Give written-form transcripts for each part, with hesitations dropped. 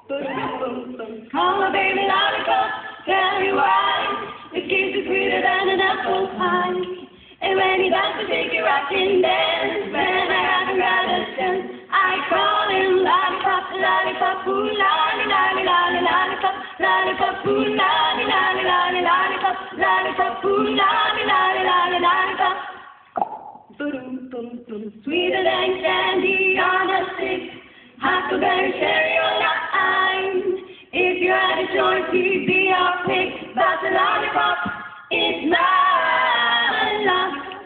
Call my baby lollipop, tell me why. The kiss is sweeter than an apple pie. And when he does the shaky rockin' dance, when I haven't got a chance, I call him lollipop, lollipop, ooh, lolly, lolly, lolly, lollipop, lollipop, ooh, lolly, lolly, lolly, lollipop, lollipop, ooh, lolly, lolly, lolly, lollipop. Sweeter than candy on a stick, huckleberry, cherry, or lime. If you had a choice, he'd be your pick, but the lollipop is mine.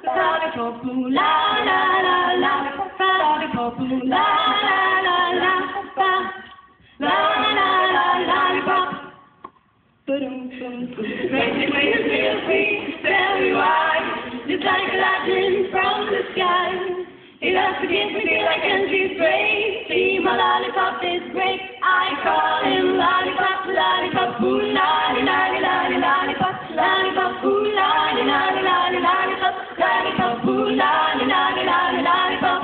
Lollipop, ooh, la la la la, lollipop, ooh, la la la la, la la la lollipop. Crazy way to feel free, tell me why. Just like a lightning from the sky. It has to give me feel like country's great. See, my lollipop is great. I call him lollipop, lollipop, ooh, lolly, lolly, lolly, lollipop, lollipop, ooh, lolly, lolly, lolly, lollipop, lollipop, ooh, lolly, lolly, lolly, lollipop.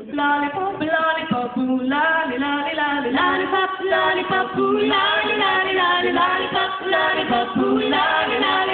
Lollipop, lollipop, ooh, lolly, lolly, lolly, lollipop, lollipop, ooh, lolly, lolly, lolly, lollipop, lollipop, ooh, lolly, lolly.